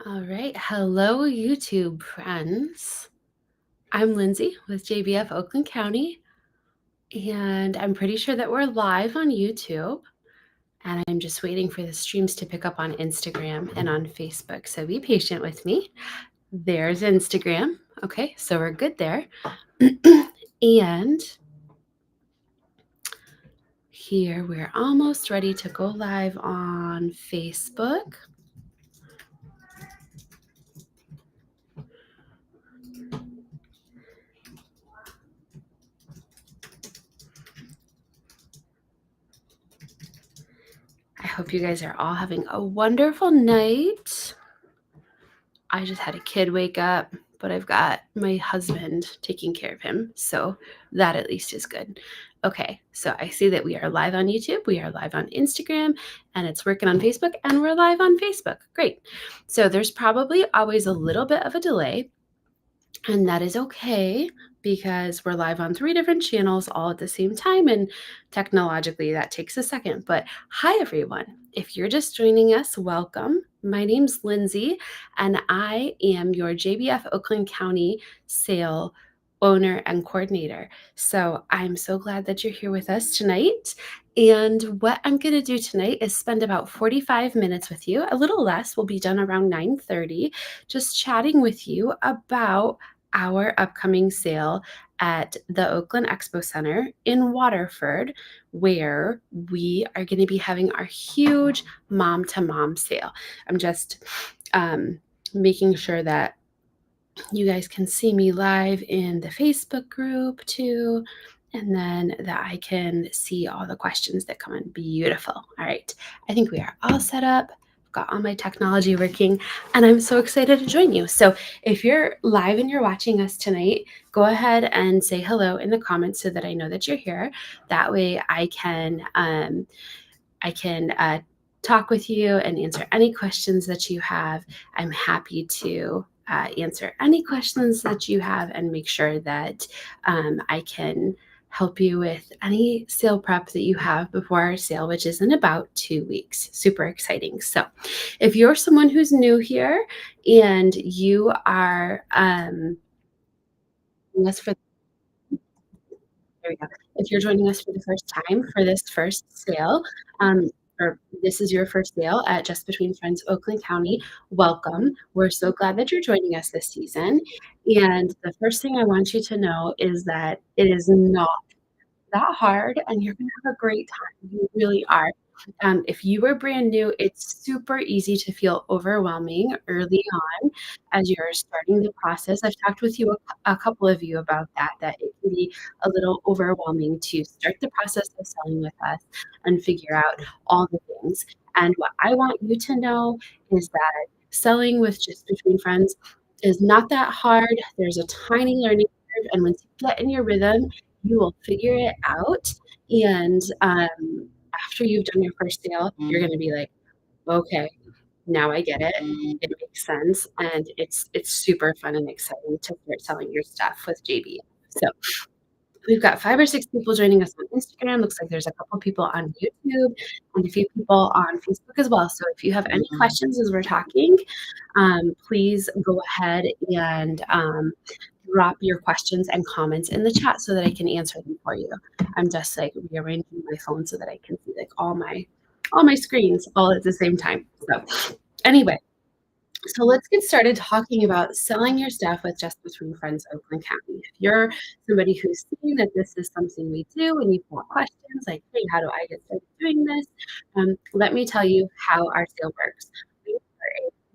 All right. Hello, YouTube friends. I'm Lindsay with JBF Oakland County, and I'm pretty sure that we're live on YouTube. And I'm just waiting for the streams to pick up on Instagram and on Facebook. So be patient with me. There's Instagram. Okay, so we're good there. And here we're almost ready to go live on Facebook. I hope you guys are all having a wonderful night. I just had a kid wake up, but I've got my husband taking care of him. So that at least is good. Okay, so I see that we are live on YouTube, we are live on Instagram, and it's working on Facebook, and we're live on Facebook. Great. So there's probably always a little bit of a delay, and that is okay because we're live on 3 different channels all at the same time, and technologically that takes a second. But hi, everyone. If you're just joining us, welcome. My name's Lindsay, and I am your JBF Oakland County sale owner and coordinator. So I'm so glad that you're here with us tonight. And what I'm going to do tonight is spend about 45 minutes with you, a little less. We'll be done around 9:30, just chatting with you about our upcoming sale at the Oakland Expo Center in Waterford, where we are going to be having our huge mom to mom sale. I'm just making sure that you guys can see me live in the Facebook group too, and then that I can see all the questions that come in. Beautiful. All right. I think we are all set up. Got all my technology working, and I'm so excited to join you. So if you're live and you're watching us tonight, go ahead and say hello in the comments so that I know that you're here. That way I can talk with you and answer any questions that you have. I'm happy to answer any questions that you have and make sure that I can help you with any sale prep that you have before our sale, which is in about 2 weeks. Super exciting. So if you're someone who's new here and you are us for there we go. If you're joining us for the first time for this first sale, or this is your first sale at Just Between Friends Oakland County, welcome. We're so glad that you're joining us this season. And the first thing I want you to know is that it is not that hard, and you're going to have a great time. You really are. If you were brand new, it's super easy to feel overwhelming early on as you're starting the process. I've talked with you, a couple of you about that it can be a little overwhelming to start the process of selling with us and figure out all the things. And what I want you to know is that selling with Just Between Friends is not that hard. There's a tiny learning curve, and once you get in your rhythm, you will figure it out. And after you've done your first sale, you're going to be like, okay, now I get it. It makes sense. And it's super fun and exciting to start selling your stuff with JB. So we've got 5 or 6 people joining us on Instagram. Looks like there's a couple people on YouTube and a few people on Facebook as well. So if you have any questions as we're talking, please go ahead and drop your questions and comments in the chat so that I can answer them for you. I'm just like rearranging my phone so that I can see like all my screens all at the same time. So anyway, so let's get started talking about selling your stuff with Just Between Friends Oakland County. If you're somebody who's seeing that this is something we do and you've got questions like, hey, how do I get started doing this? Let me tell you how our sale works. We are a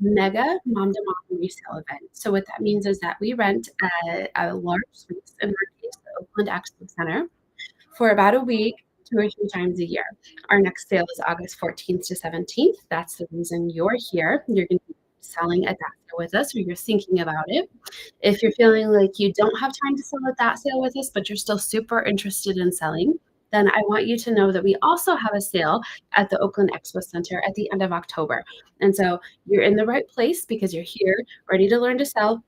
mega mom-to-mom resale event. So what that means is that we rent a large space, in our case, the Oakland Expo Center, for about a week, 2 or 3 times a year. Our next sale is August 14th to 17th. That's the reason you're here. You're going to be selling at that sale with us, or you're thinking about it. If you're feeling like you don't have time to sell at that sale with us, but you're still super interested in selling, then I want you to know that we also have a sale at the Oakland Expo Center at the end of October. And so you're in the right place because you're here, ready to learn to sell,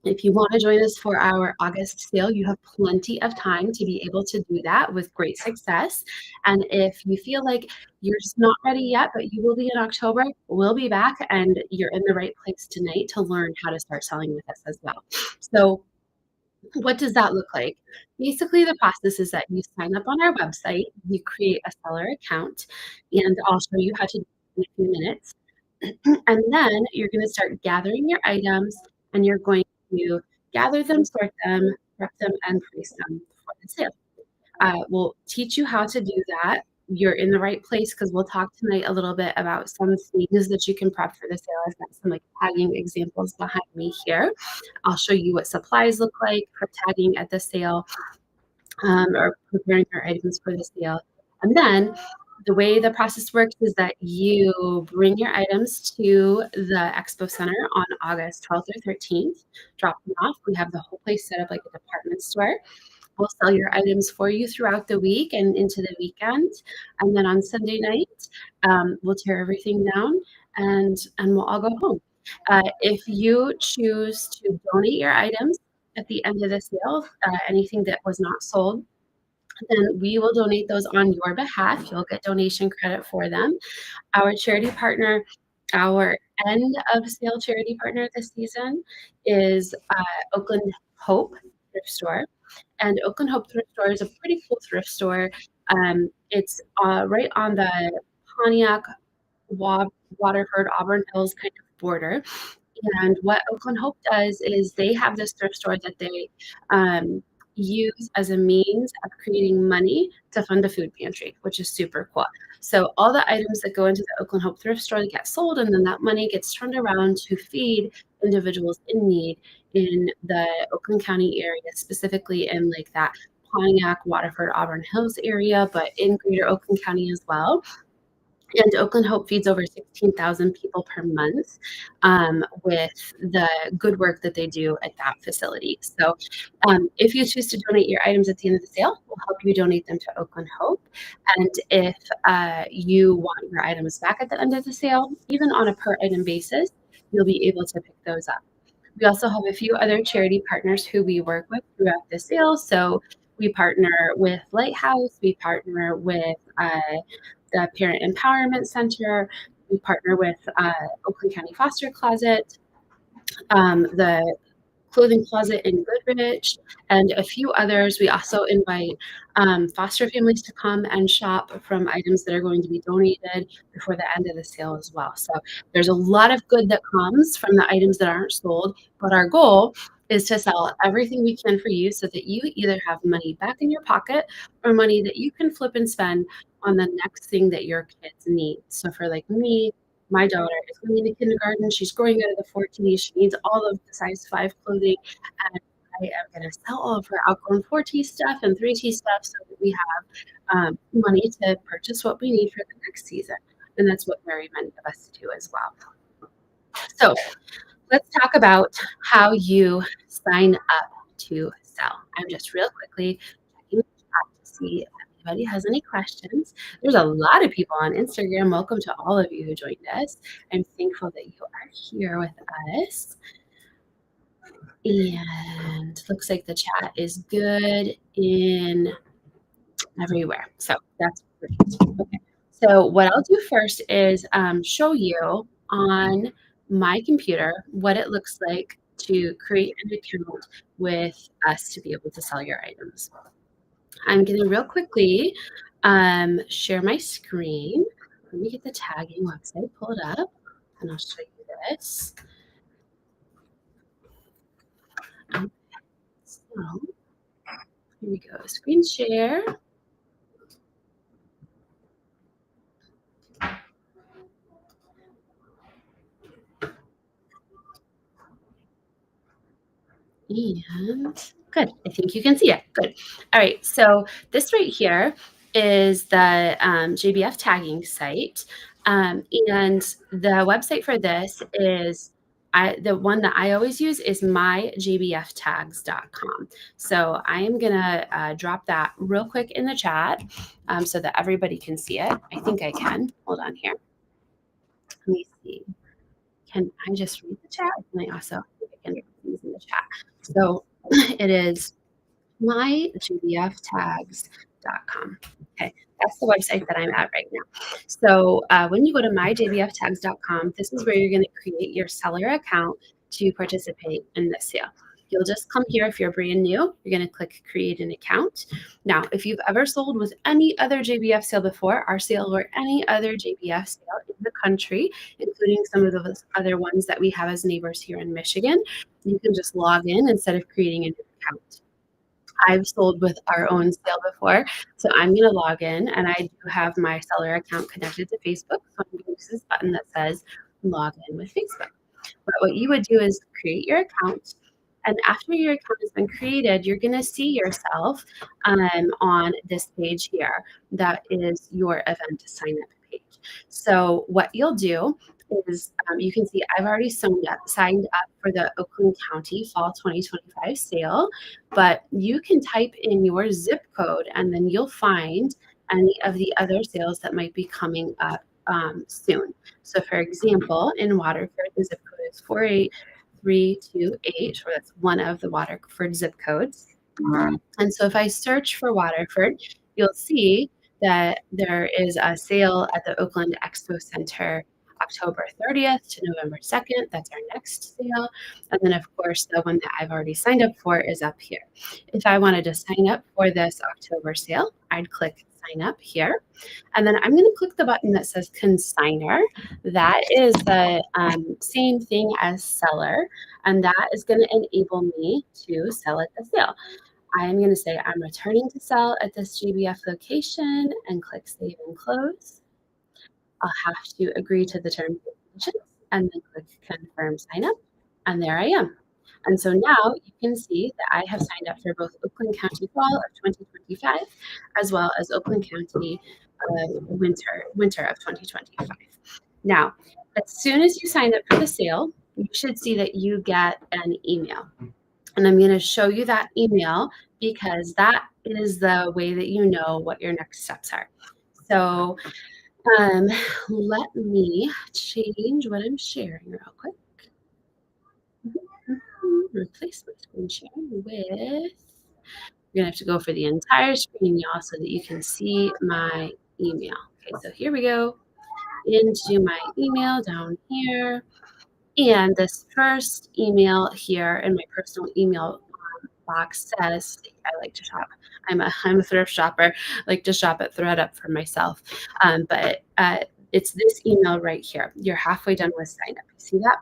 If you want to join us for our August sale, you have plenty of time to be able to do that with great success. And if you feel like you're just not ready yet, but you will be in October, we'll be back and you're in the right place tonight to learn how to start selling with us as well. So what does that look like? Basically, the process is that you sign up on our website, you create a seller account, and I'll show you how to do it in a few minutes. And then you're going to start gathering your items and you're going to gather them, sort them, prep them, and price them for the sale. We'll teach you how to do that. You're in the right place because we'll talk tonight a little bit about some things that you can prep for the sale. I've got some like tagging examples behind me here. I'll show you what supplies look like for tagging at the sale, or preparing your items for the sale. And then the way the process works is that you bring your items to the expo center on August 12th or 13th, drop them off. We have the whole place set up like a department store. We'll sell your items for you throughout the week and into the weekend. And then on Sunday night, we'll tear everything down and we'll all go home. If you choose to donate your items at the end of the sale, anything that was not sold, then we will donate those on your behalf. You'll get donation credit for them. Our charity partner, our end of sale charity partner this season is Oakland Hope Thrift Store. And Oakland Hope Thrift Store is a pretty cool thrift store. It's right on the Pontiac, Waterford, Auburn Hills kind of border. And what Oakland Hope does is they have this thrift store that they use as a means of creating money to fund a food pantry, which is super cool. So all the items that go into the Oakland Hope thrift store get sold, and then that money gets turned around to feed individuals in need in the Oakland County area, specifically in like that Pontiac, Waterford, Auburn Hills area, but in greater Oakland County as well. And Oakland Hope feeds over 16,000 people per month with the good work that they do at that facility. So if you choose to donate your items at the end of the sale, we'll help you donate them to Oakland Hope. And if you want your items back at the end of the sale, even on a per item basis, you'll be able to pick those up. We also have a few other charity partners who we work with throughout the sale. So we partner with Lighthouse, we partner with the Parent Empowerment Center. We partner with Oakland County Foster Closet, the Clothing Closet in Goodrich, and a few others. We also invite foster families to come and shop from items that are going to be donated before the end of the sale as well. So there's a lot of good that comes from the items that aren't sold, but our goal is to sell everything we can for you so that you either have money back in your pocket or money that you can flip and spend on the next thing that your kids need. So for like me, my daughter is going into kindergarten. She's growing out of the 4T. She needs all of the size 5 clothing. And I am going to sell all of her outgrown 4T stuff and 3T stuff so that we have money to purchase what we need for the next season. And that's what very many of us do as well. So let's talk about how you sign up to sell. I'm just real quickly checking the chat to see if anybody has any questions. There's a lot of people on Instagram. Welcome to all of you who joined us. I'm thankful that you are here with us. And looks like the chat is good in everywhere. So that's great. Okay. So what I'll do first is show you on my computer what it looks like to create an account with us to be able to sell your items. I'm going to real quickly share my screen. Let me get the tagging website pulled up and I'll show you this. So here we go, screen share. And good. I think you can see it. Good. All right. So this right here is the JBF tagging site. And the website for this is the one that I always use is myjbftags.com. So I'm going to drop that real quick in the chat so that everybody can see it. I think I can. Hold on here. Let me see. Can I just read the chat? And I also think I can read things in the chat. So it is myjbftags.com. Okay, that's the website that I'm at right now. So when you go to myjbftags.com, this is where you're going to create your seller account to participate in this sale. You'll just come here if you're brand new. You're going to click create an account. Now, if you've ever sold with any other JBF sale before, our sale or any other JBF sale in the country, including some of those other ones that we have as neighbors here in Michigan, you can just log in instead of creating a new account. I've sold with our own sale before, so I'm gonna log in, and I do have my seller account connected to Facebook, so I'm gonna use this button that says log in with Facebook. But what you would do is create your account, and after your account has been created, you're gonna see yourself on this page here. That is your event sign up page. So what you'll do is you can see I've already signed up for the Oakland County Fall 2025 sale, but you can type in your zip code and then you'll find any of the other sales that might be coming up soon. So for example, in Waterford, the zip code is 48328, or that's one of the Waterford zip codes. And so if I search for Waterford, you'll see that there is a sale at the Oakland Expo Center October 30th to November 2nd. That's our next sale. And then, of course, the one that I've already signed up for is up here. If I wanted to sign up for this October sale, I'd click sign up here. And then I'm going to click the button that says consigner. That is the same thing as seller. And that is going to enable me to sell at the sale. I am going to say I'm returning to sell at this JBF location and click save and close. I'll have to agree to the terms and conditions and then click confirm sign up. And there I am. And so now you can see that I have signed up for both Oakland County Fall of 2025 as well as Oakland County winter of 2025. Now, as soon as you sign up for the sale, you should see that you get an email. And I'm going to show you that email because that is the way that you know what your next steps are. So let me change what I'm sharing real quick. Replace my screen sharing with, you're gonna have to go for the entire screen, y'all, so that you can see my email. Okay, so here we go into my email down here. And this first email here in my personal email box says, I like to shop. I'm a thrift shopper. I like to shop at ThredUp for myself. But it's this email right here. You're halfway done with sign up. You see that?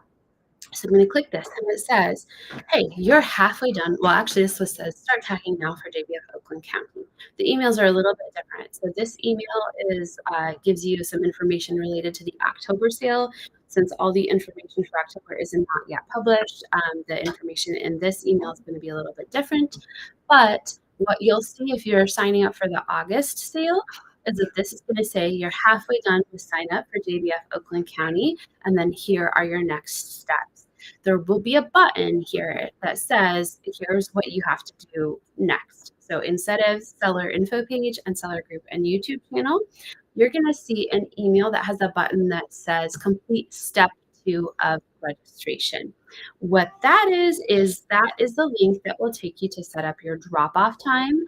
So I'm going to click this and it says, hey, you're halfway done. Well, actually, this one says start tagging now for JBF Oakland County. The emails are a little bit different. So this email is gives you some information related to the October sale. Since all the information for October is not yet published, the information in this email is going to be a little bit different. But what you'll see if you're signing up for the August sale is that this is going to say you're halfway done to sign up for JBF Oakland County, and then here are your next steps. There will be a button here that says, here's what you have to do next. So instead of seller info page and seller group and YouTube channel, you're going to see an email that has a button that says complete step 2 of registration. What that is the link that will take you to set up your drop-off time,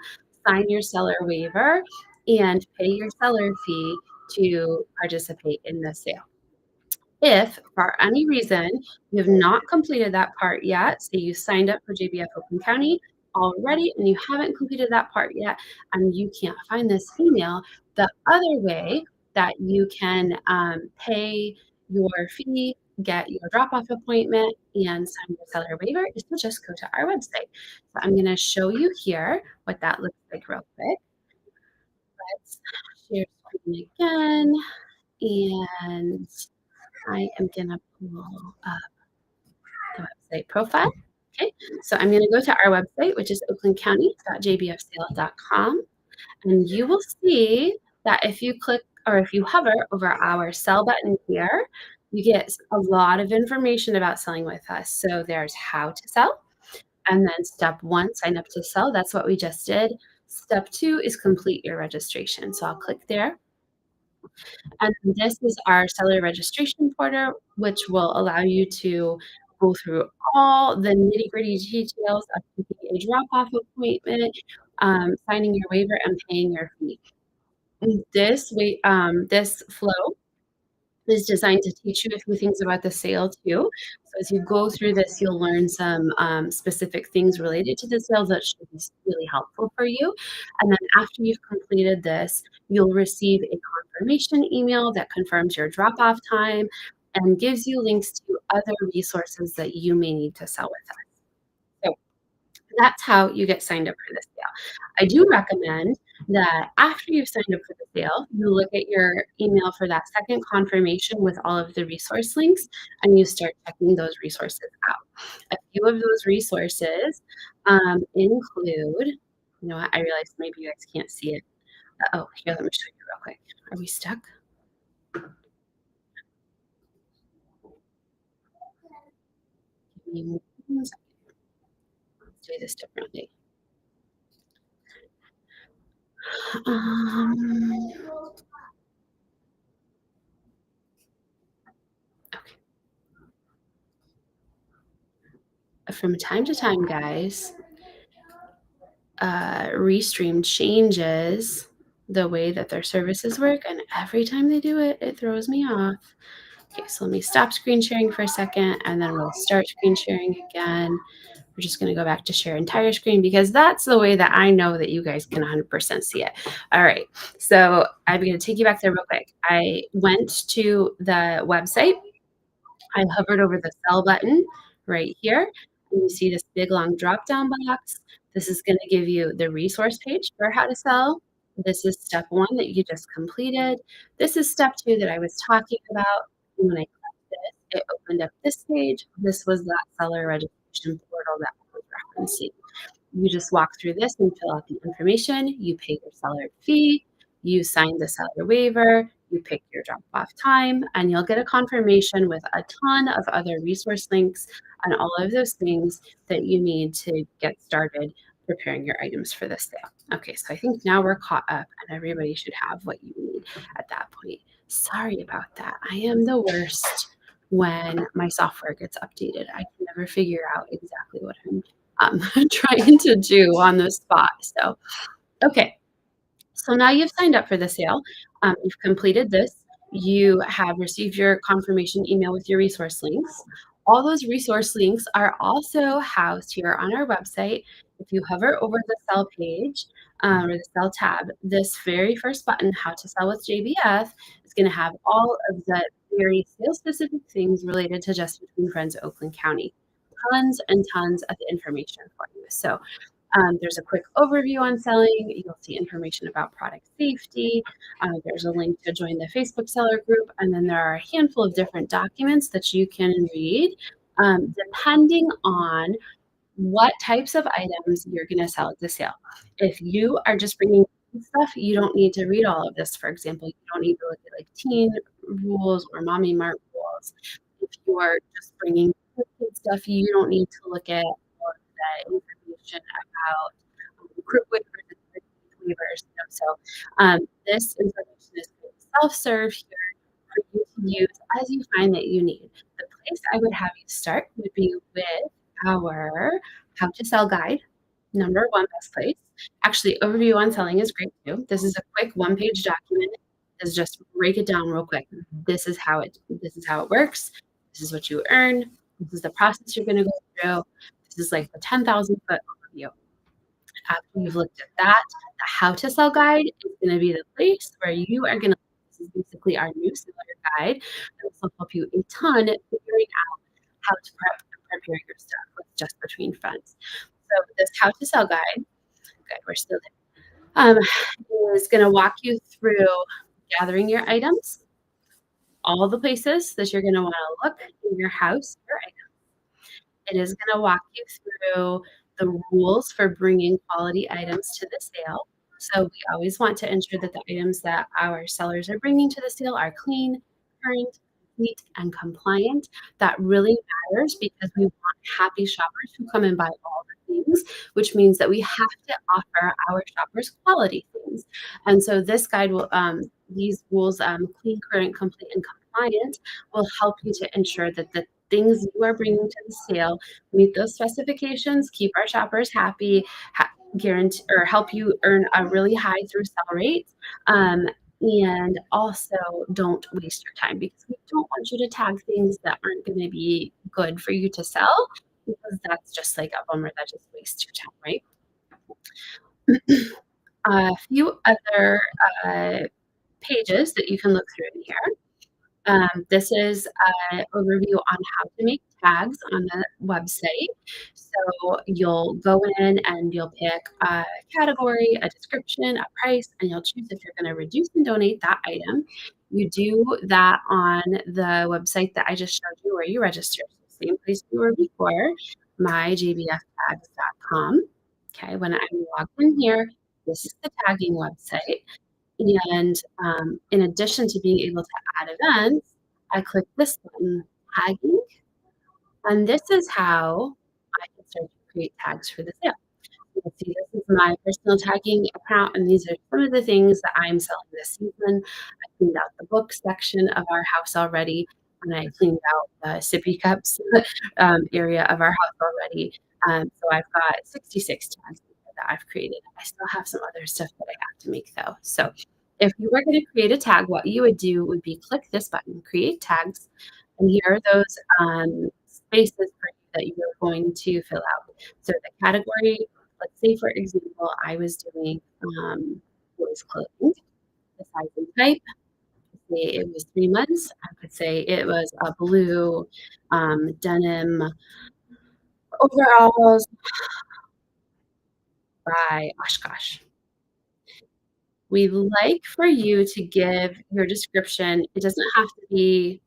sign your seller waiver, and pay your seller fee to participate in the sale. If for any reason you have not completed that part yet, say you signed up for JBF Oakland County already and you haven't completed that part yet and you can't find this email, the other way that you can pay your fee, get your drop-off appointment, and sign your seller waiver is to just go to our website. So I'm going to show you here what that looks like real quick. Let's share screen again, and I am going to pull up the website profile. Okay, so I'm going to go to our website, which is oaklandcounty.jbfsale.com, and you will see that if you click or if you hover over our sell button here, you get a lot of information about selling with us. So there's how to sell, and then step 1, sign up to sell. That's what we just did. Step 2 is complete your registration. So I'll click there. And this is our seller registration portal, which will allow you to go through all the nitty-gritty details of taking a drop-off appointment, signing your waiver, and paying your fee. This flow is designed to teach you a few things about the sale too. So as you go through this, you'll learn some specific things related to the sale that should be really helpful for you. And then after you've completed this, you'll receive a confirmation email that confirms your drop-off time and gives you links to other resources that you may need to sell with us. So that's how you get signed up for the sale. I do recommend that after you've signed up for the sale, you look at your email for that second confirmation with all of the resource links and you start checking those resources out. A few of those resources include, you know what, I realized maybe you guys can't see it. Oh, here, let me show you real quick. Are we stuck? Give me 1 second. Let's do this differently. Um, okay. From time to time, guys, Restream changes the way that their services work, and every time they do it, it throws me off. Okay, so let me stop screen sharing for a second, and then we'll start screen sharing again. We're just going to go back to share entire screen because that's the way that I know that you guys can 100% see it. All right, so I'm going to take you back there real quick. I went to the website. I hovered over the sell button right here, and you see this big long drop down box. This is going to give you the resource page for how to sell. This is step one that you just completed. This is step two that I was talking about. And when I clicked this, it opened up this page. This was that seller registration portal that I was referencing. You just walk through this and fill out the information. You pay your seller fee. You sign the seller waiver. You pick your drop off time, and you'll get a confirmation with a ton of other resource links and all of those things that you need to get started preparing your items for the sale. Okay, so I think now we're caught up, and everybody should have what you need at that point. Sorry about that. I am the worst when my software gets updated. I can never figure out exactly what I'm trying to do on the spot. So, okay. So now you've signed up for the sale. You've completed this. You have received your confirmation email with your resource links. All those resource links are also housed here on our website. If you hover over the sell page or the sell tab, this very first button, How to Sell with JBF, is going to have all of the very sale specific things related to Just Between Friends Oakland County. Tons and tons of information for you. So there's a quick overview on selling. You'll see information about product safety. There's a link to join the Facebook seller group. And then there are a handful of different documents that you can read depending on what types of items you're going to sell at the sale. If you are just bringing stuff, you don't need to read all of this. For example, you don't need to look at like teen rules or mommy mart rules. If you are just bringing kid stuff, you don't need to look at all of the information about group waivers and waivers. This information is self-serve here for you to use as you find that you need. The place I would have you start would be with our How to Sell guide, number one best place. Actually, overview on selling is great too. This is a quick one-page document. Is just break it down real quick. This is how it works. This is what you earn. This is the process you're going to go through. This is like the 10,000 foot overview. After you've looked at that, the How to Sell guide is going to be the place where you are going to. This is basically our new seller guide. This will help you a ton figuring out how to prepare your stuff with Just Between Friends. So this How to Sell guide, good, we're still there, is going to walk you through gathering your items, all the places that you're going to want to look in your house, your items. It is going to walk you through the rules for bringing quality items to the sale. So we always want to ensure that the items that our sellers are bringing to the sale are clean, current, complete, and compliant. That really matters because we want happy shoppers who come and buy all the things, which means that we have to offer our shoppers quality things. And so this guide will, these rules, clean, current, complete, and compliant, will help you to ensure that the things you are bringing to the sale meet those specifications, keep our shoppers happy, guarantee or help you earn a really high through sell rate, and also don't waste your time because we don't want you to tag things that aren't going to be good for you to sell because that's just like a bummer that just wastes your time, right? A few other pages that you can look through in here. This is an overview on how to make tags on the website. So you'll go in and you'll pick a category, a description, a price, and you'll choose if you're going to reduce and donate that item. You do that on the website that I just showed you where you register. So same place you were before, myjbftags.com. Okay, when I'm logged in here, this is the tagging website. And in addition to being able to add events, I click this button, tagging, and this is how I can start to create tags for the sale. You can see this is my personal tagging account, and these are some of the things that I'm selling this season. I cleaned out the book section of our house already, and I cleaned out the sippy cups area of our house already. So I've got 66 tags that I've created. I still have some other stuff that I have to make though. So if you were going to create a tag, what you would do would be click this button, create tags, and here are those spaces for you that you're going to fill out. So the category, let's say for example, I was doing boys clothing, the size and type. Say it was 3 months. I could say it was a blue denim overalls by Oshkosh. We like for you to give your description. It doesn't have to be,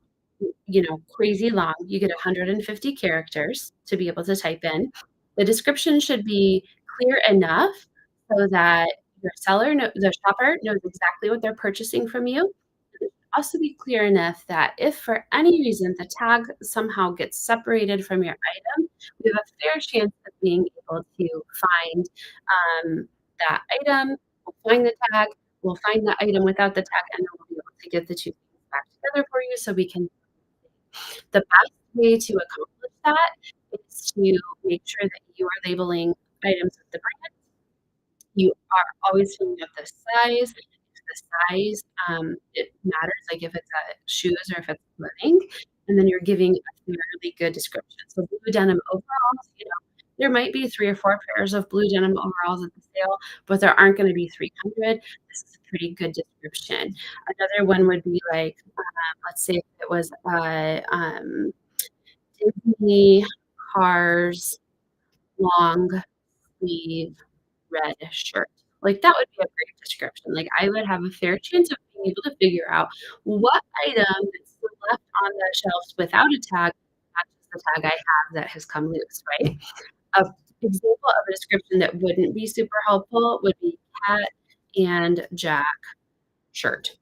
crazy long. You get 150 characters to be able to type in. The description should be clear enough so that the shopper knows exactly what they're purchasing from you. It should also be clear enough that if for any reason the tag somehow gets separated from your item, we have a fair chance of being able to find that item. We'll find the tag, we'll find the item without the tag, and then we'll be able to get the two things back together for you so we can. The best way to accomplish that is to make sure that you are labeling items with the brand. You are always filling out the size. If the size, it matters, like if it's shoes or if it's clothing, and then you're giving a fairly good description. So blue denim overalls, there might be 3 or 4 pairs of blue denim overalls at the sale, but there aren't gonna be 300. This is a pretty good description. Another one would be like, let's say if it was, Disney Cars long sleeve red shirt. Like, that would be a great description. Like, I would have a fair chance of being able to figure out what item that's still left on the shelves without a tag matches the tag I have that has come loose, right? A example of a description that wouldn't be super helpful would be cat and Jack shirt,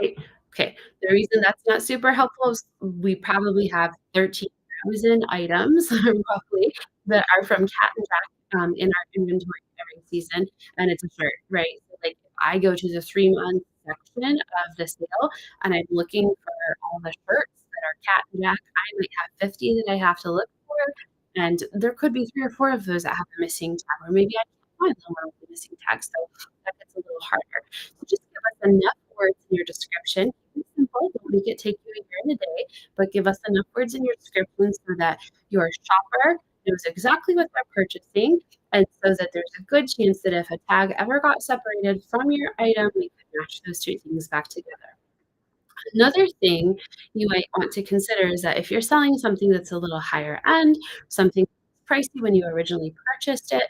right? Okay, the reason that's not super helpful is we probably have 13,000 items roughly that are from Cat and Jack in our inventory every season, and it's a shirt, right? So, like, if I go to the 3-month section of the sale and I'm looking for all the shirts that are Cat and Jack, I might have 50 that I have to look for, and there could be 3 or 4 of those that have a missing tag, or maybe I can't find the one with the missing tag, so that gets a little harder. So just give us enough words in your description. Keep it simple, don't make it take you a year and a day, but give us enough words in your description so that your shopper knows exactly what they're purchasing, and so that there's a good chance that if a tag ever got separated from your item, we could match those 2 things back together. Another thing you might want to consider is that if you're selling something that's a little higher end, something pricey when you originally purchased it,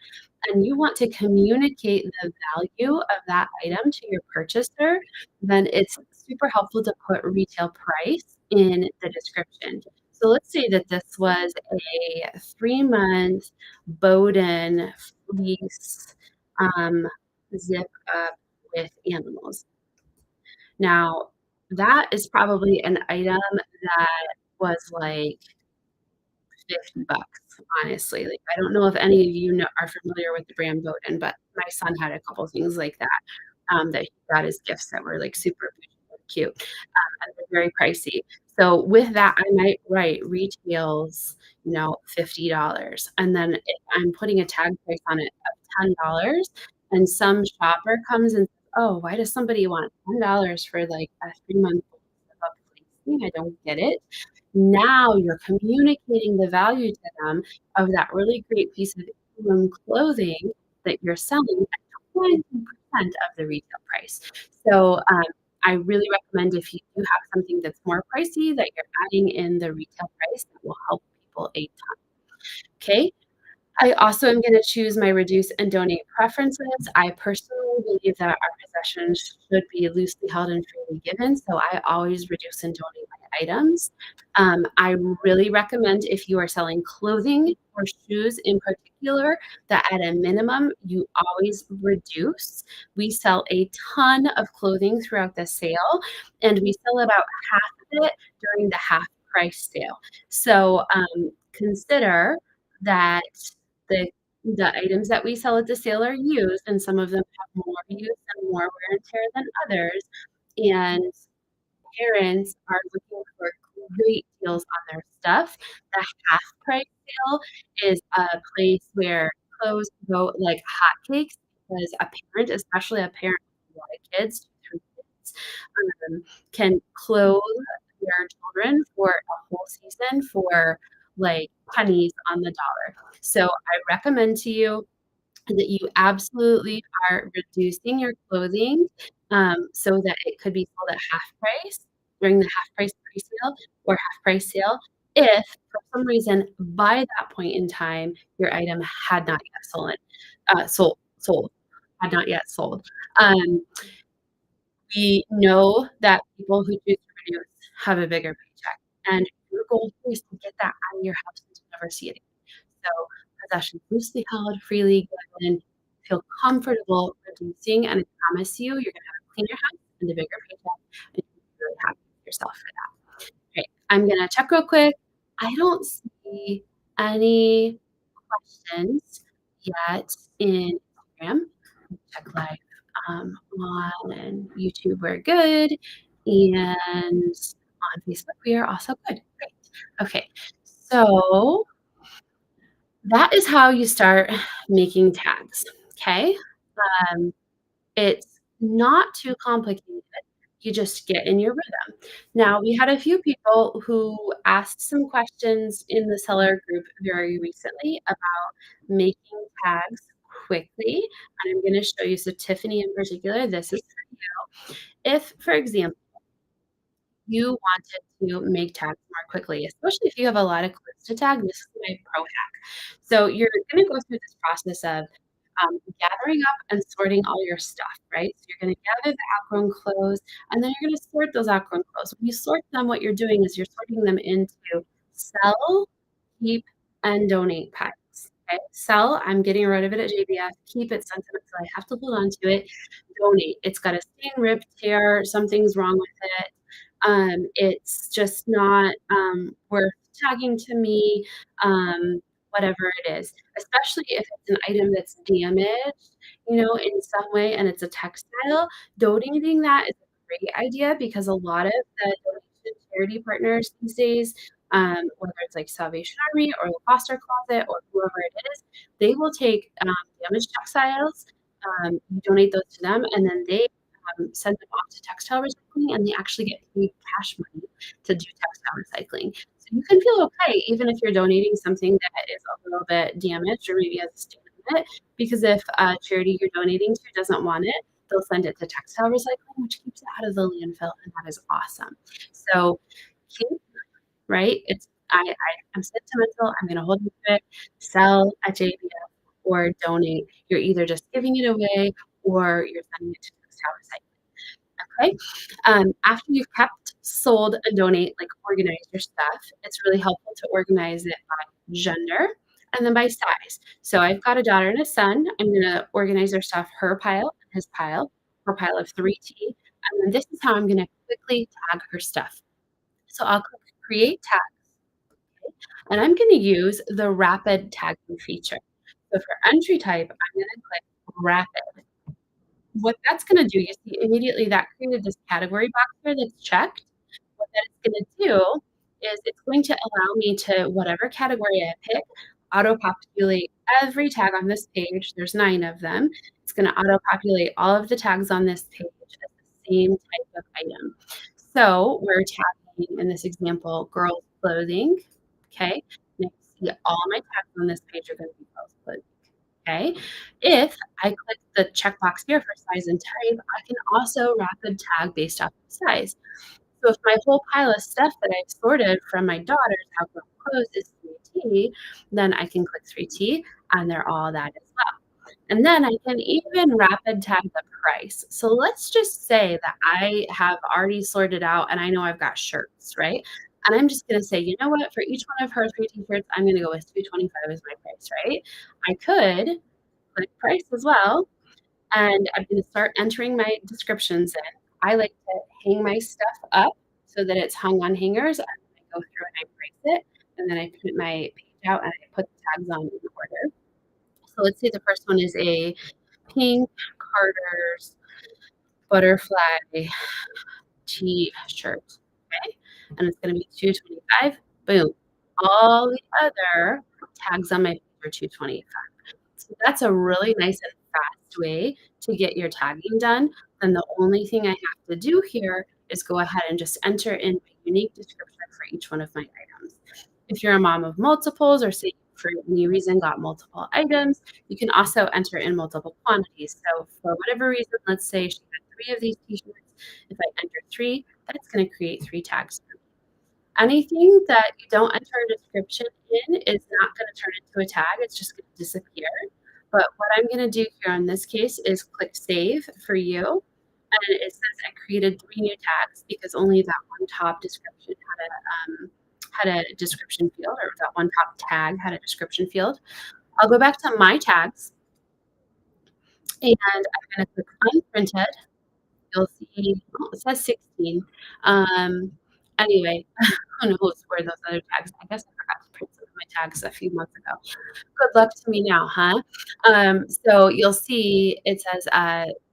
and you want to communicate the value of that item to your purchaser, then it's super helpful to put retail price in the description. So let's say that this was a 3-month Bowden fleece um, zip up with animals. Now, that is probably an item that was like 50 bucks, honestly. Like, I don't know if any of you are familiar with the brand Bowden, but my son had a couple things like that, that he got as gifts that were, like, super cute, and they're very pricey. So with that, I might write retails, $50. And then if I'm putting a tag price on it of $10 and some shopper comes and says, "Oh, why does somebody want $10 for like a 3-month of placing? I don't get it." Now you're communicating the value to them of that really great piece of in clothing that you're selling at 20% of the retail price. So, I really recommend if you do have something that's more pricey that you're adding in the retail price that will help people a ton. Okay? I also am gonna choose my reduce and donate preferences. I personally believe that our possessions should be loosely held and freely given, so I always reduce and donate my items. I really recommend if you are selling clothing or shoes in particular, that at a minimum, you always reduce. We sell a ton of clothing throughout the sale, and we sell about half of it during the half price sale. So, consider that the the items that we sell at the sale are used, and some of them have more use and more wear and tear than others, and parents are looking for great deals on their stuff. The half price sale is a place where clothes go like hotcakes because a parent, especially a parent with a lot of kids, 2, 3 kids, can clothe their children for a whole season for, like, pennies on the dollar. So, I recommend to you that you absolutely are reducing your clothing, so that it could be sold at half price during the half price presale or half price sale if, for some reason, by that point in time, your item had not yet sold, had not yet sold. Um, we know that people who choose to reduce have a bigger paycheck, and your goal is to get that out of your house and to never see it again. So, possessions loosely held, freely given, feel comfortable reducing, and I promise you, you're gonna have a cleaner house and a bigger paycheck, and you'll be really happy with yourself for that. Okay, I'm gonna check real quick. I don't see any questions yet in Instagram. Check live, on YouTube, we're good, and on Facebook, we are also good. Great. Okay, so that is how you start making tags, okay? Um, it's not too complicated. You just get in your rhythm. Now, we had a few people who asked some questions in the seller group very recently about making tags quickly, and I'm gonna show you. So Tiffany in particular, this is for you. If, for example, you wanted to make tags more quickly, especially if you have a lot of clothes to tag, this is my pro hack. So you're gonna go through this process of, gathering up and sorting all your stuff, right? So you're gonna gather the outgrown clothes, and then you're gonna sort those outgrown clothes. When you sort them, what you're doing is you're sorting them into sell, keep, and donate piles, okay? Sell, I'm getting rid of it at JBF. Keep it sentimental, I have to hold on to it. Donate, it's got a stain, rip, tear, something's wrong with it. It's just not, worth tagging to me, whatever it is, especially if it's an item that's damaged, in some way and it's a textile. Donating that is a great idea because a lot of the donation charity partners these days, whether it's like Salvation Army or the Foster Closet or whoever it is, they will take, damaged textiles, you donate those to them, and then they send them off to textile recycling, and they actually get paid cash money to do textile recycling. So you can feel okay even if you're donating something that is a little bit damaged or maybe has a stain on it, because if a charity you're donating to doesn't want it, they'll send it to textile recycling, which keeps it out of the landfill, and that is awesome. So keep, right? I'm sentimental. I'm gonna hold on to it. Sell at JBF or donate. You're either just giving it away or you're sending it to textile recycling. Okay. After you've kept, sold, and donate, like organize your stuff, it's really helpful to organize it by gender and then by size. So I've got a daughter and a son. I'm gonna organize their stuff, her pile, his pile, her pile of 3T. And then this is how I'm gonna quickly tag her stuff. So I'll click create tag, and I'm gonna use the rapid tagging feature. So for entry type, I'm gonna click rapid. What that's gonna do, you see immediately that created this category box here that's checked. What that it's gonna do is it's going to allow me to whatever category I pick, auto-populate every tag on this page, there's 9 of them. It's gonna auto-populate all of the tags on this page as the same type of item. So, we're tagging, in this example, girls' clothing, okay? And I can see all my tags on this page are gonna be girls' clothing. Okay. If I click the checkbox here for size and type, I can also rapid tag based off of size. So if my whole pile of stuff that I've sorted from my daughter's outgrown clothes is 3T, then I can click 3T and they're all that as well. And then I can even rapid tag the price. So let's just say that I have already sorted out and I know I've got shirts, right? And I'm just going to say, you know what, for each one of her 3 t-shirts, I'm going to go with 225 as my price, right? I could click price as well, and I'm gonna start entering my descriptions in. I like to hang my stuff up so that it's hung on hangers, and then I go through and I price it, and then I print my page out and I put the tags on in order. So let's say the first one is a pink Carter's butterfly T-shirt, okay? And it's gonna be 225. Boom. All the other tags on my page are 225. So that's a really nice and fast way to get your tagging done. And the only thing I have to do here is go ahead and just enter in a unique description for each one of my items. If you're a mom of multiples or say for any reason got multiple items, you can also enter in multiple quantities. So for whatever reason, let's say she had 3 of these t-shirts. If I enter 3, that's going to create 3 tags for me. Anything that you don't enter a description in is not gonna turn into a tag, it's just gonna disappear. But what I'm gonna do here in this case is click save for you, and it says I created 3 new tags because only that one top description had a description field, or that one top tag had a description field. I'll go back to my tags, and I'm gonna click unprinted. You'll see, oh, it says 16. Anyway, who knows where those other tags, I guess I forgot to print some of my tags a few months ago. Good luck to me now, huh? So you'll see it says,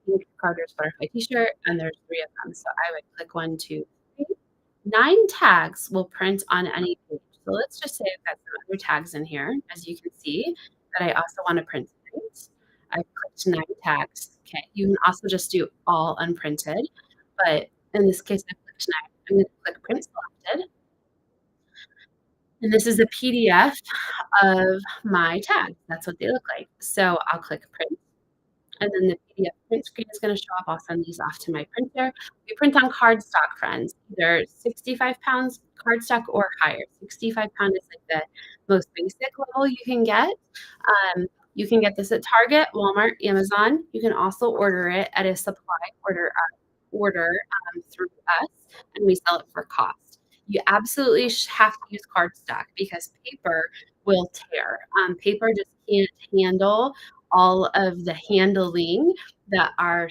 Pink Carter's butterfly t-shirt, and there's 3 of them. So I would click 1, 2, 3. 9 tags will print on any page. So let's just say I've got some other tags in here, as you can see, that I also wanna print tonight. I clicked 9 tags. Okay, you can also just do all unprinted, but in this case, I clicked 9. I'm gonna click print selected, and this is a PDF of my tags. That's what they look like. So I'll click print, and then the PDF print screen is gonna show up. I'll send these off to my printer. We print on cardstock, friends, either 65 pounds cardstock or higher. 65-pound is like the most basic level you can get. You can get this at Target, Walmart, Amazon. You can also order it at a supply order through us, and we sell it for cost. You absolutely have to use cardstock because paper will tear. Paper just can't handle all of the handling that our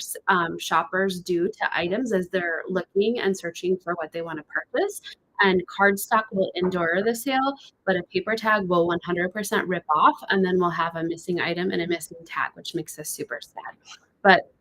shoppers do to items as they're looking and searching for what they want to purchase. And cardstock will endure the sale, but a paper tag will 100% rip off, and then we'll have a missing item and a missing tag, which makes us super sad. But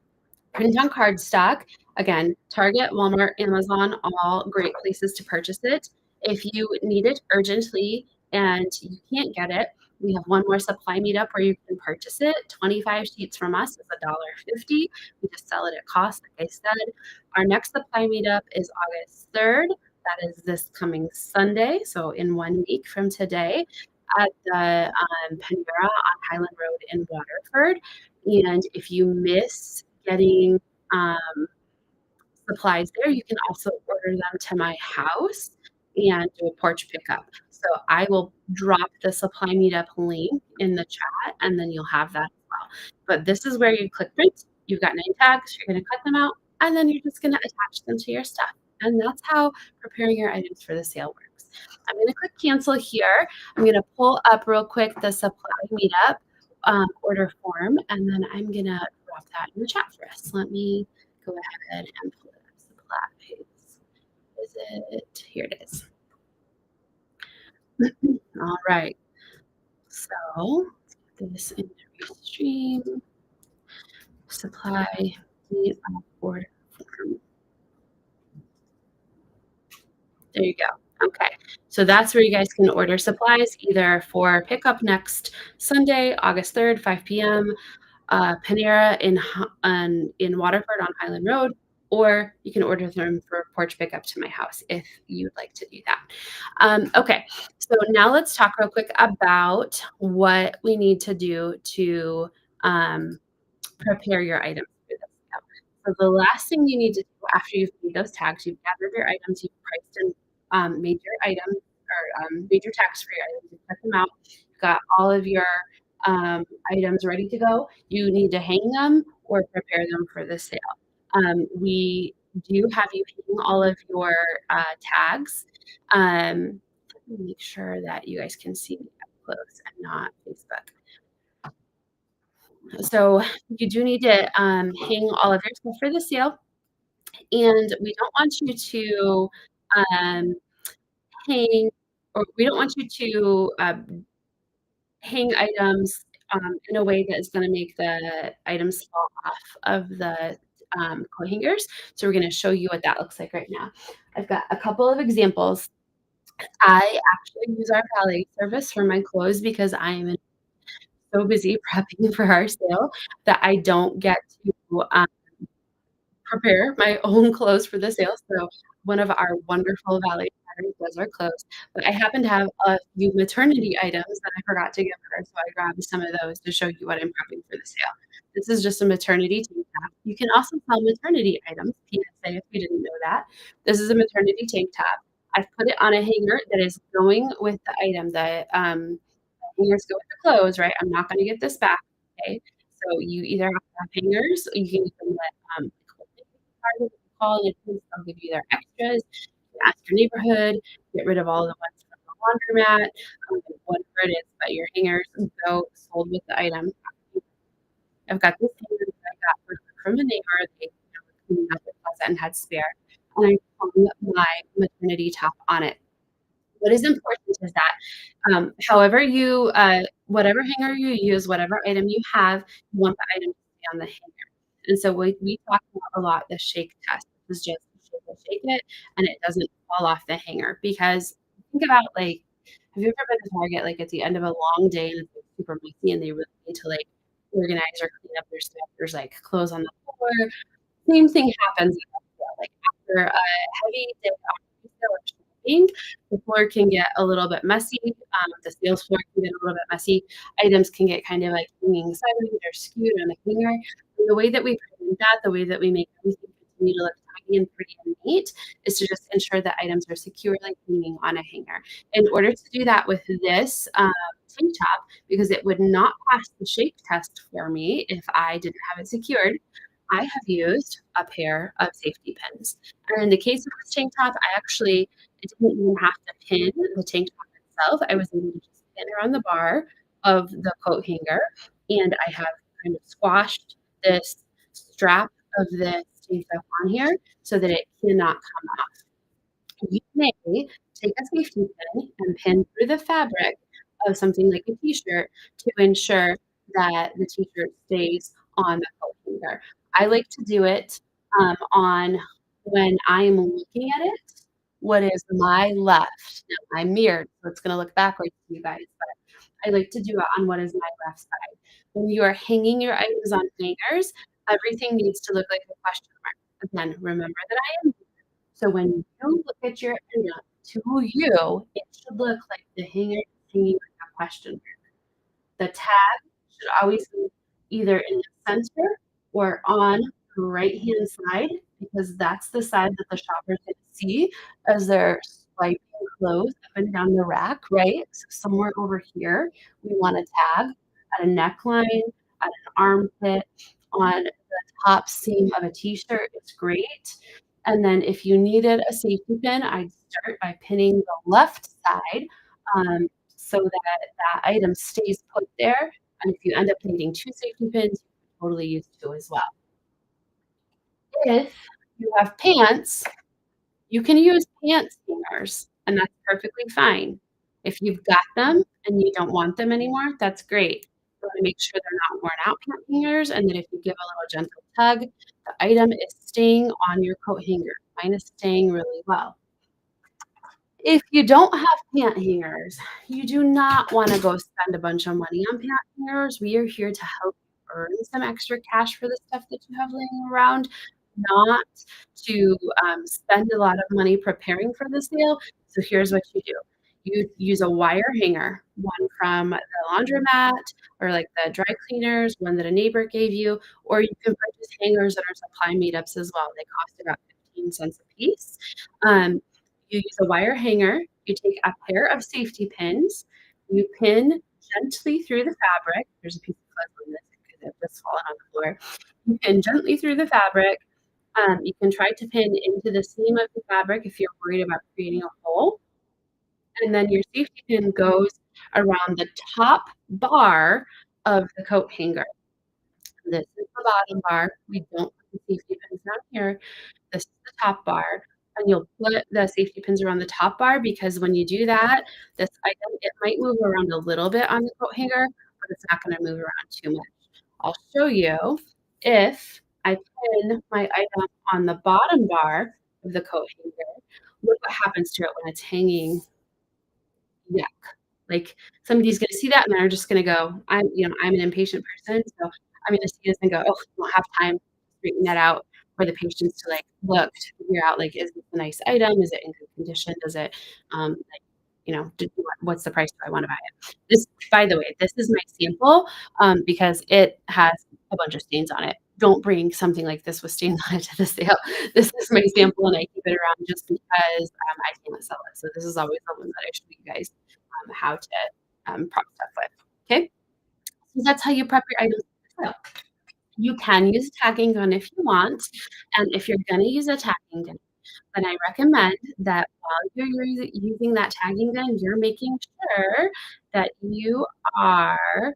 print on cardstock, again, Target, Walmart, Amazon, all great places to purchase it. If you need it urgently and you can't get it, we have one more supply meetup where you can purchase it. 25 sheets from us is $1.50. We just sell it at cost, like I said. Our next supply meetup is August 3rd. That is this coming Sunday, so in 1 week from today at the Panera on Highland Road in Waterford. And if you miss getting supplies there, you can also order them to my house and do a porch pickup. So I will drop the supply meetup link in the chat, and then you'll have that as well. But this is where you click print. You've got 9 tags. You're going to cut them out, and then you're just going to attach them to your stuff. And that's how preparing your items for the sale works. I'm going to click cancel here. I'm going to pull up real quick the supply meetup order form, and then I'm going to drop that in the chat for us. Let me go ahead and pull it up. Supplies. Is it? Here it is. All right. So let's get this into Restream. Supply meetup order form. There you go. Okay. So that's where you guys can order supplies either for pickup next Sunday, August 3rd, 5 PM, Panera in Waterford on Highland Road, or you can order them for porch pickup to my house if you'd like to do that. Okay, so now let's talk real quick about what we need to do to um, prepare your items for this sale. So the last thing you need to do after you've made those tags, you've gathered your items, you've priced and made your items or made your tags for your items, you've cut them out, you've got all of your items ready to go. You need to hang them or prepare them for the sale. We do have you hang all of your tags. Let me make sure that you guys can see me up close and not Facebook. So you do need to hang all of your stuff for the sale, and we don't want you to um, hang, or we don't want you to hang items in a way that is going to make the items fall off of the coat hangers. So we're going to show you what that looks like right now. I've got a couple of examples. I actually use our valet service for my clothes because I am so busy prepping for our sale that I don't get to prepare my own clothes for the sale, so one of our wonderful valet drivers does our clothes, but I happen to have a few maternity items that I forgot to give her, so I grabbed some of those to show you what I'm prepping for the sale. This is just a maternity tank top. You can also sell maternity items, PSA, if you didn't know that. This is a maternity tank top. I've put it on a hanger that is going with the item. The hangers go with the clothes, right? I'm not gonna get this back, okay? So you either have to have hangers, or you can even let, call and they'll give you their extras. You can ask your neighborhood, get rid of all the ones from the laundromat, whatever it is, but your hangers go sold with the item. I've got this hanger that I got from a neighbor. They were cleaning out their closet and had spare, and I hung my maternity top on it. What is important is that, however you, whatever hanger you use, whatever item you have, you want the item to stay on the hanger. And so we talk about a lot the shake test. This is just shake it, and it doesn't fall off the hanger. Because think about like, have you ever been to Target like at the end of a long day and it's like, super messy and they really need to like organize or clean up their stuff? There's like clothes on the floor. Same thing happens at retail, like, after a heavy day on retail or shopping, the floor can get a little bit messy, the sales floor can get a little bit messy, items can get kind of, like, hanging sideways or skewed on the hanger, and the way that we prevent that, the way that we make everything continue to look tidy and pretty and neat is to just ensure that items are securely hanging on a hanger. In order to do that with this, tank top, because it would not pass the shake test for me if I didn't have it secured, I have used a pair of safety pins. And in the case of this tank top, I actually didn't even have to pin the tank top itself. I was able to just pin around the bar of the coat hanger, and I have kind of squashed this strap of this tank top on here so that it cannot come off. You may take a safety pin and pin through the fabric of something like a t-shirt to ensure that the t-shirt stays on the coat hanger. I like to do it on when I am looking at it, what is my left. Now I'm mirrored, so it's gonna look backwards to you guys, but I like to do it on what is my left side. When you are hanging your items on hangers, everything needs to look like a question mark. Again, remember that I am, so when you look at your item to you, it should look like the hanger is hanging like a question mark. The tag should always be either in the center or on the right-hand side, because that's the side that the shopper's gonna see as they're swiping clothes up and down the rack, right? So somewhere over here, we want a tag at a neckline, at an armpit, on the top seam of a t-shirt is great. And then if you needed a safety pin, I'd start by pinning the left side, so that that item stays put there, and if you end up needing 2 safety pins, you can totally use 2 as well. If you have pants, you can use pants hangers, and that's perfectly fine. If you've got them and you don't want them anymore, that's great. You wanna make sure they're not worn out pant hangers, and that if you give a little gentle tug, the item is staying on your coat hanger. Mine is staying really well. If you don't have pant hangers, you do not wanna go spend a bunch of money on pant hangers. We are here to help you earn some extra cash for the stuff that you have laying around, not to, spend a lot of money preparing for the sale. So here's what you do. You use a wire hanger, one from the laundromat or, like, the dry cleaners, one that a neighbor gave you, or you can purchase hangers that are supply made ups as well. They cost about 15 cents a piece. Um, you use a wire hanger, you take a pair of safety pins, you pin gently through the fabric. There's a piece of fuzz on this because it just fallen on the floor. You pin gently through the fabric. You can try to pin into the seam of the fabric if you're worried about creating a hole, and then your safety pin goes around the top bar of the coat hanger. This is the bottom bar. We don't put the safety pins down here. This is the top bar, and you'll put the safety pins around the top bar because when you do that, this item, it might move around a little bit on the coat hanger, but it's not gonna move around too much. I'll show you if I pin my item on the bottom bar of the coat hanger, look what happens to it when it's hanging. Yeah. Like, somebody's gonna see that and they're just gonna go, I'm an impatient person, so I'm gonna see this and go, "Oh, I don't have time to straighten that out," for the patients to, like, look to figure out, like, is this a nice item? Is it in good condition? Does it, like, what's the price? Do I wanna buy it? This by the way, this is my sample, because it has a bunch of stains on it. Don't bring something like this with stains on it to the sale. This is my sample, and I keep it around just because, I can't sell it. So this is always the one that I show you guys how to prep stuff with. Okay, so that's how you prep your items for sale. You can use a tagging gun if you want, and if you're going to use a tagging gun, then I recommend that while you're using that tagging gun, you're making sure that you are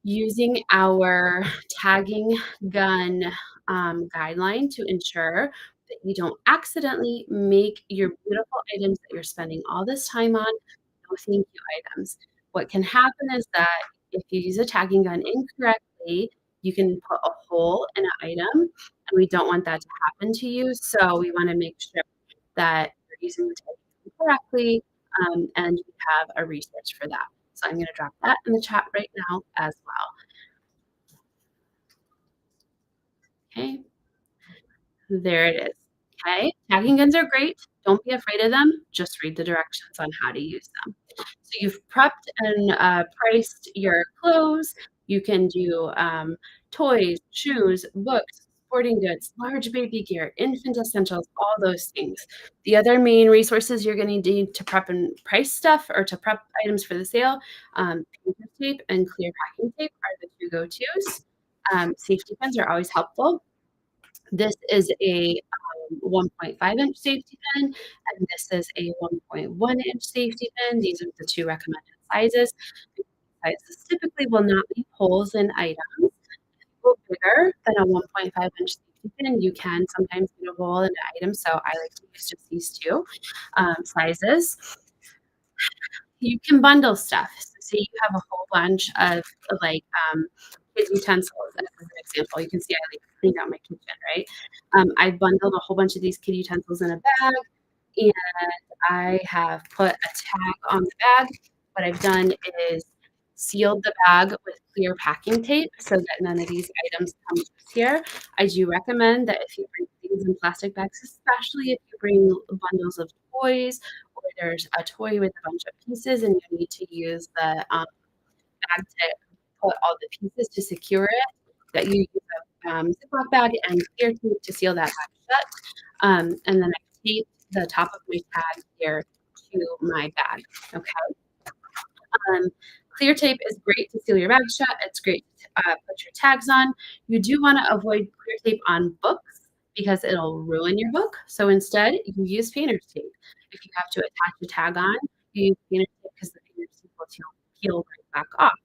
using our tagging gun guideline to ensure that you don't accidentally make your beautiful items that you're spending all this time on no thank you items. What can happen is that if you use a tagging gun incorrectly, you can put a hole in an item, and we don't want that to happen to you. So we want to make sure that you're using the tagging gun correctly, and you have a resource for that. So I'm going to drop that in the chat right now as well. Okay, there it is. Okay, tagging guns are great. Don't be afraid of them. Just read the directions on how to use them. So you've prepped and priced your clothes. You can do toys, shoes, books, sporting goods, large baby gear, infant essentials, all those things. The other main resources you're going to need to prep and price stuff or to prep items for the sale, painter's tape and clear packing tape are the two go-tos. Safety pins are always helpful. This is a 1.5-inch safety pin, and this is a 1.1-inch safety pin. These are the two recommended sizes. These sizes typically will not leave holes in items. If you go bigger than a 1.5-inch safety pin, you can sometimes get a hole in an item, so I like to use just these two sizes. You can bundle stuff. So say you have a whole bunch of like kids utensils. As an example, you can see I like cleaned out my kitchen, right? I bundled a whole bunch of these kid utensils in a bag, and I have put a tag on the bag. What I've done is sealed the bag with clear packing tape so that none of these items come loose here. I do recommend that if you bring things in plastic bags, especially if you bring bundles of toys or there's a toy with a bunch of pieces and you need to use the bag to put all the pieces to secure it, that you use a Ziploc bag and clear tape to seal that bag shut. And then I tape the top of my tag here to my bag. Okay. Clear tape is great to seal your bag shut. It's great to put your tags on. You do want to avoid clear tape on books because it'll ruin your book. So instead, you use painter's tape. If you have to attach a tag on, you use painter's tape because the painter's tape will peel right back off.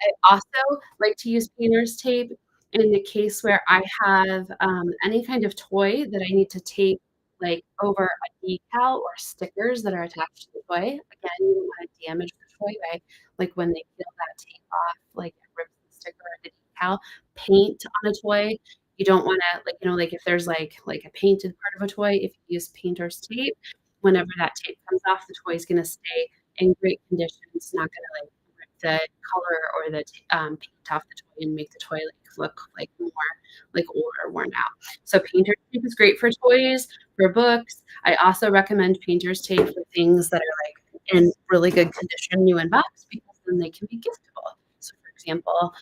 I also like to use painter's tape in the case where I have any kind of toy that I need to tape like over a decal or stickers that are attached to the toy. Again, you don't want to damage the toy by like when they peel that tape off, like it rips the sticker or the decal. Paint on a toy. You don't want to like if there's like a painted part of a toy, if you use painter's tape, whenever that tape comes off, the toy's gonna stay in great condition. It's not gonna, like, rip the color or the paint off the toy and make the toy, like, look, like, more, like, old or worn out. So painter's tape is great for toys, for books. I also recommend painter's tape for things that are, like, in really good condition, new in box, because then they can be giftable. So, for example,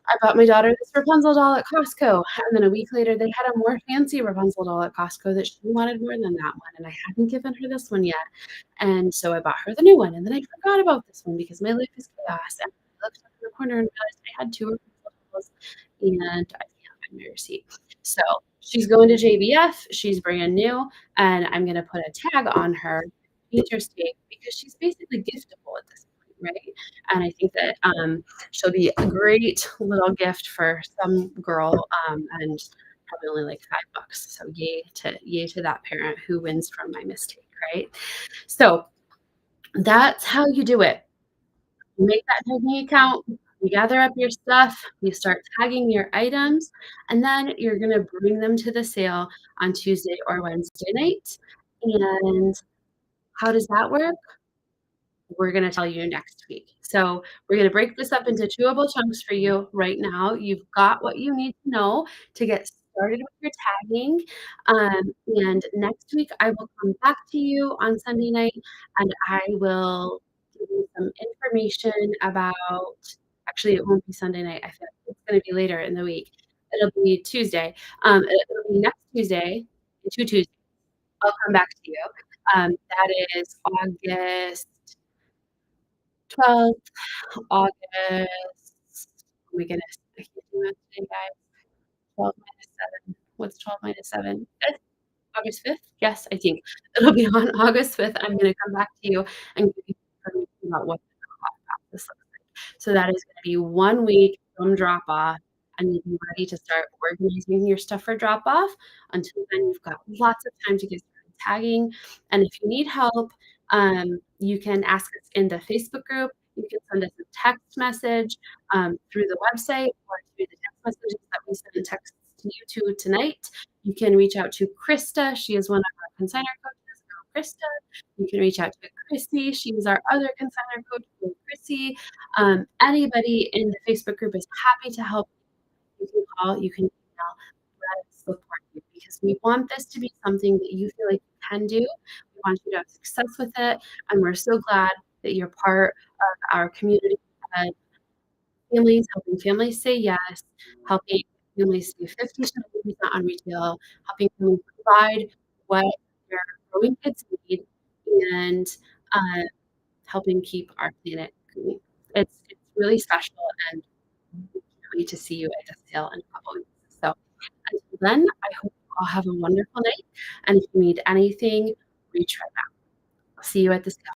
I bought my daughter this Rapunzel doll at Costco, and then a week later, they had a more fancy Rapunzel doll at Costco that she wanted more than that one, and I hadn't given her this one yet, and so I bought her the new one, and then I forgot about this one because my life is chaos, and I looked up in the corner and realized I had 2 Rapunzel dolls, and I can't find my receipt. So, she's going to JBF, she's brand new, and I'm gonna put a tag on her, painter's tape, because she's basically giftable at this point, right? And I think that, she'll be a great little gift for some girl, and probably only like $5. So yay to that parent who wins from my mistake, right? So that's how you do it. You make that checking account, you gather up your stuff, you start tagging your items, and then you're gonna bring them to the sale on Tuesday or Wednesday night. And how does that work? We're gonna tell you next week. So we're gonna break this up into chewable chunks for you right now. You've got what you need to know to get started with your tagging. And next week, I will come back to you on Sunday night, and I will give you some information about actually, it won't be Sunday night, I think it's gonna be later in the week. It'll be Tuesday. It'll be next Tuesday, in 2 Tuesdays, I'll come back to you. That is August 12th, August, oh my goodness, I can't do math today, guys. 12 minus 7. What's 12 minus 7? 5th? August 5th? Yes, I think. It'll be on August 5th. I'm gonna come back to you and give you information about what the drop-off process looks like. So that is gonna be 1 week from drop-off, and you'll be ready to start organizing your stuff for drop-off. Until then, you've got lots of time to get started tagging, and if you need help, you can ask us in the Facebook group. You can send us a text message, through the website or through the text messages that we send texts to you 2 tonight. You can reach out to Krista. She is one of our consignor coaches. Go Krista. You can reach out to Chrissy. She is our other consignor coach. Go Chrissy. Anybody in the Facebook group is happy to help. You can call, you can email, let us support you because we want this to be something that you feel like you can do. We want you to have success with it, and we're so glad that you're part of our community of families, helping families say yes, helping families save 50 to 90% on retail, helping families provide what their growing kids need, and uh, helping keep our planet green. It's really special, and we can't wait to see you at the sale in a couple weeks. So until then, I hope you all have a wonderful night, and if you need anything, reach right out. I'll see you at the sale.